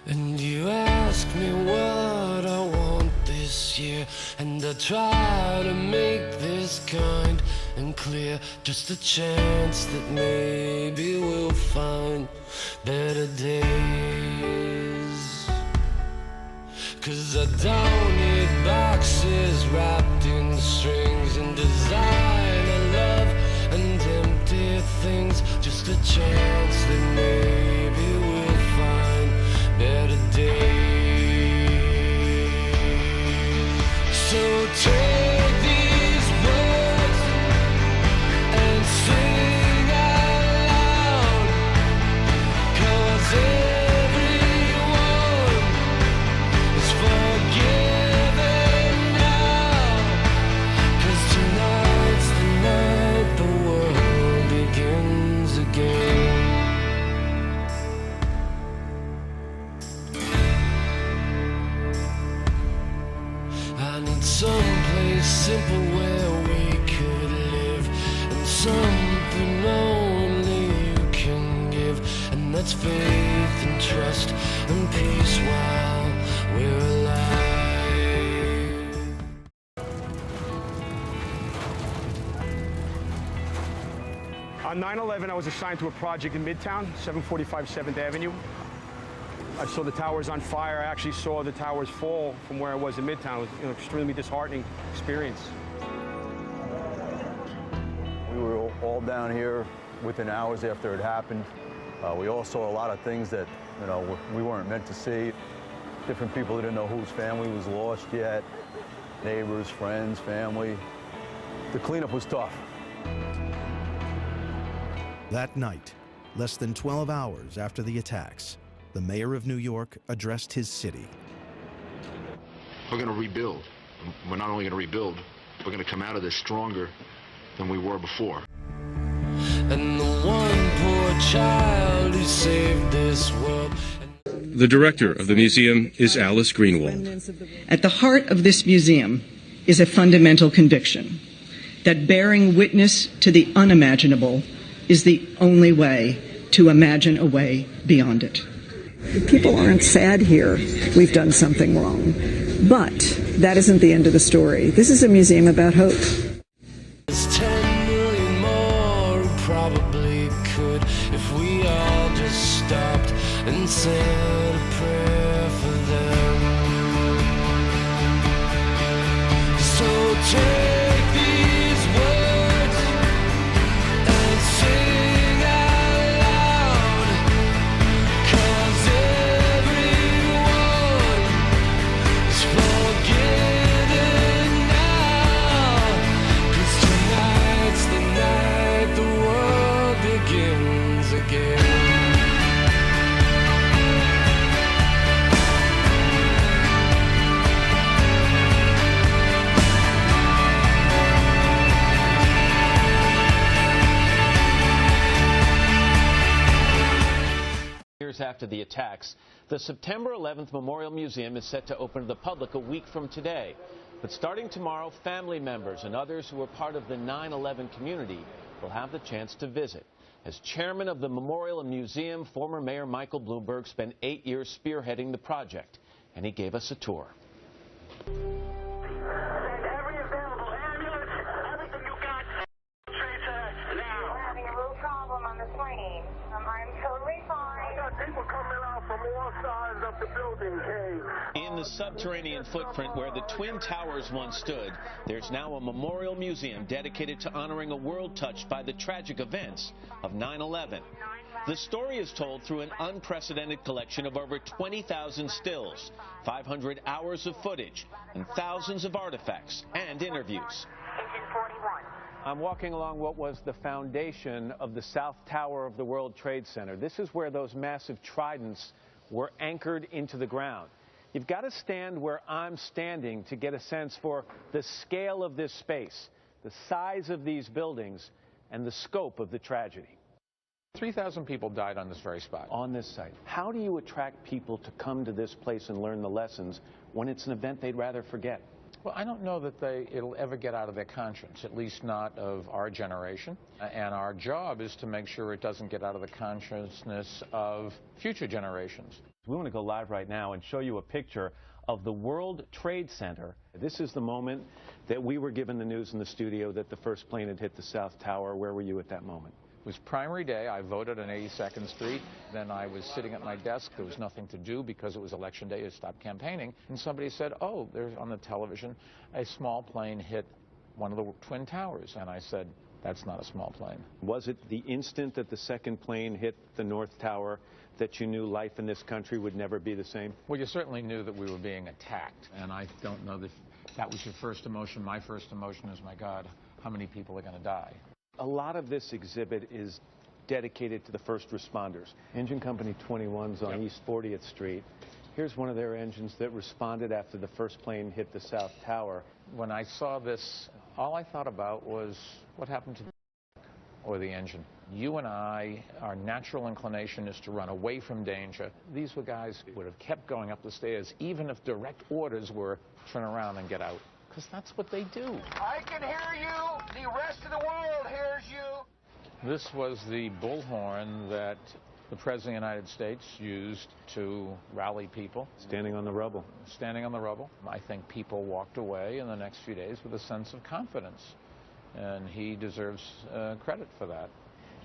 And you ask me what I want this year, and I try to make this kind and clear. Just a chance that maybe we'll find better days. 'Cause I don't need boxes wrapped in strings and designer love and empty things. Just a chance that maybe we'll find better days. So take these words and sing out loud, 'cause everyone is forgiven now. 'Cause tonight's the night the world begins again. I need someplace simple where we could live, and something only you can give, and that's faith and trust and peace while we're alive. On 9/11, I was assigned to a project in Midtown, 745 7th Avenue. I saw the towers on fire. I actually saw the towers fall from where I was in Midtown. It was an extremely disheartening experience. We were all down here within hours after it happened. We all saw a lot of things that, we weren't meant to see. Different people didn't know whose family was lost yet. Neighbors, friends, family. The cleanup was tough. That night, less than 12 hours after the attacks, the mayor of New York addressed his city. We're going to rebuild. We're not only going to rebuild, we're going to come out of this stronger than we were before. And the one poor child who saved this world. The director of the museum is Alice Greenwald. At the heart of this museum is a fundamental conviction that bearing witness to the unimaginable is the only way to imagine a way beyond it. People aren't sad here. We've done something wrong. But that isn't the end of the story. This is a museum about hope. There's 10 million more who probably could if we all just stopped and said a prayer for them. So take these words and sing out loud, 'cause everyone is forgiven now. 'Cause tonight's the night the world begins again. Years after the attacks, the September 11th Memorial Museum is set to open to the public a week from today. But starting tomorrow, family members and others who are part of the 9/11 community will have the chance to visit. As chairman of the Memorial and Museum, former Mayor Michael Bloomberg spent 8 years spearheading the project, and he gave us a tour. Every available ambulance, everything you got, Tracer, now. We're having a little problem on the plane. I'm totally fine. I got people coming out from all sides of the building, Kay. In the subterranean footprint where the Twin Towers once stood, there's now a memorial museum dedicated to honoring a world touched by the tragic events of 9/11. The story is told through an unprecedented collection of over 20,000 stills, 500 hours of footage, and thousands of artifacts and interviews. Engine 41. I'm walking along what was the foundation of the South Tower of the World Trade Center. This is where those massive tridents were anchored into the ground. You've got to stand where I'm standing to get a sense for the scale of this space, the size of these buildings, and the scope of the tragedy. 3,000 people died on this very spot. On this site. How do you attract people to come to this place and learn the lessons when it's an event they'd rather forget? Well, I don't know that it'll ever get out of their conscience, at least not of our generation. And our job is to make sure it doesn't get out of the consciousness of future generations. We want to go live right now and show you a picture of the World Trade Center. This is the moment that we were given the news in the studio that the first plane had hit the South Tower. Where were you at that moment? It was primary day. I voted on 82nd Street. Then I was sitting at my desk. There was nothing to do because it was election day. I stopped campaigning. And somebody said, oh, there's on the television, a small plane hit one of the Twin Towers. And I said, that's not a small plane. Was it the instant that the second plane hit the North Tower that you knew life in this country would never be the same? Well, you certainly knew that we were being attacked. And I don't know that was your first emotion. My first emotion is, my God, how many people are going to die? A lot of this exhibit is dedicated to the first responders. Engine Company 21's on East 40th Street. Here's one of their engines that responded after the first plane hit the South Tower. When I saw this, all I thought about was what happened to the or the engine. You and I, our natural inclination is to run away from danger. These were guys who would have kept going up the stairs, even if direct orders were turn around and get out, because that's what they do. I can hear you. The rest of the world hears you. This was the bullhorn that the President of the United States used to rally people. Standing on the rubble. Standing on the rubble. I think people walked away in the next few days with a sense of confidence. And he deserves credit for that.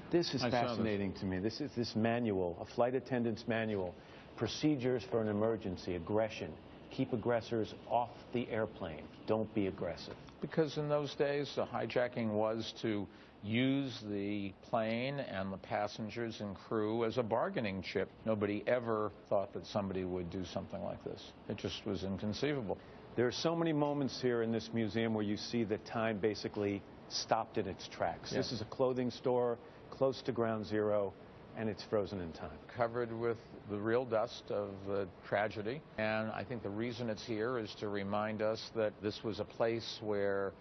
This is fascinating to me. This is this manual, a flight attendant's manual, procedures for an emergency, aggression. Keep aggressors off the airplane. Don't be aggressive. Because in those days, the hijacking was to use the plane and the passengers and crew as a bargaining chip. Nobody ever thought that somebody would do something like this. It just was inconceivable. There are so many moments here in this museum where you see that time basically stopped in its tracks. Yeah. This is a clothing store close to Ground Zero, and it's frozen in time. Covered with the real dust of the tragedy. And I think the reason it's here is to remind us that this was a place where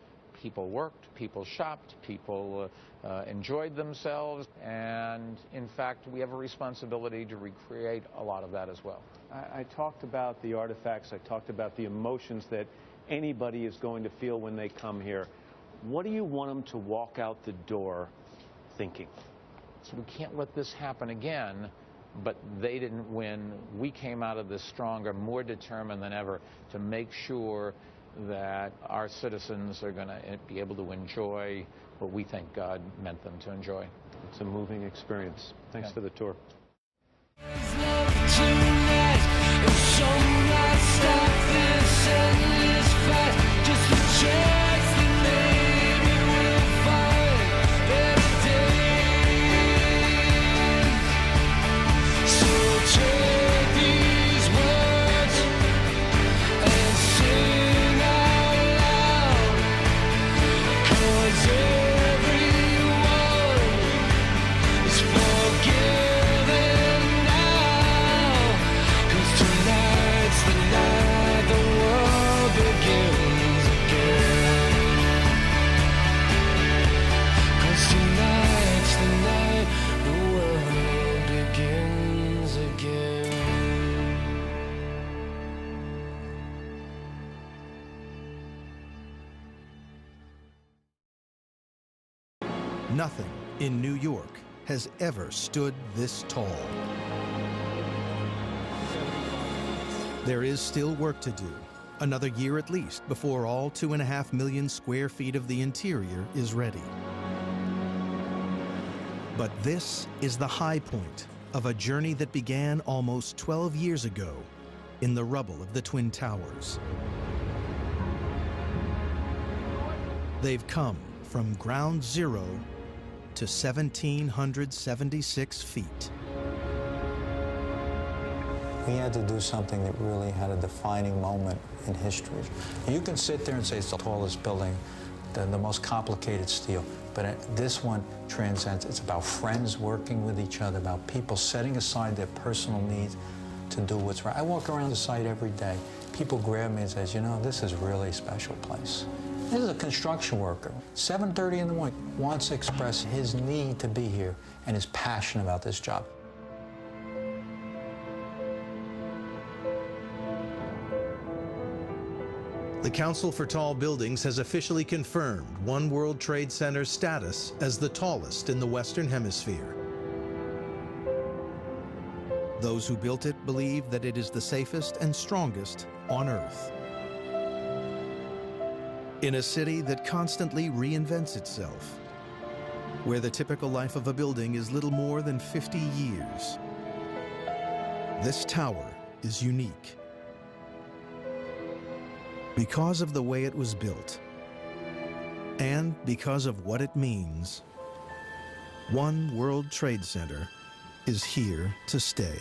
people worked, people shopped, people enjoyed themselves, and in fact we have a responsibility to recreate a lot of that as well. I talked about the artifacts, I talked about the emotions that anybody is going to feel when they come here. What do you want them to walk out the door thinking? So we can't let this happen again, but they didn't win. We came out of this stronger, more determined than ever to make sure that our citizens are going to be able to enjoy what we think God meant them to enjoy. It's a moving experience. Thanks for the tour. Nothing in New York has ever stood this tall. There is still work to do, another year at least, before all 2.5 million square feet of the interior is ready. But this is the high point of a journey that began almost 12 years ago in the rubble of the Twin Towers. They've come from ground zero to 1,776 feet. We had to do something that really had a defining moment in history. You can sit there and say it's the tallest building, the most complicated steel, but this one transcends. It's about friends working with each other, about people setting aside their personal needs to do what's right. I walk around the site every day. People grab me and say, you know, this is really a special place. This is a construction worker, 7:30 in the morning, wants to express his need to be here and is passionate about this job. The Council for Tall Buildings has officially confirmed One World Trade Center's status as the tallest in the Western Hemisphere. Those who built it believe that it is the safest and strongest on Earth. In a city that constantly reinvents itself, where the typical life of a building is little more than 50 years, this tower is unique. Because of the way it was built, and because of what it means, One World Trade Center is here to stay.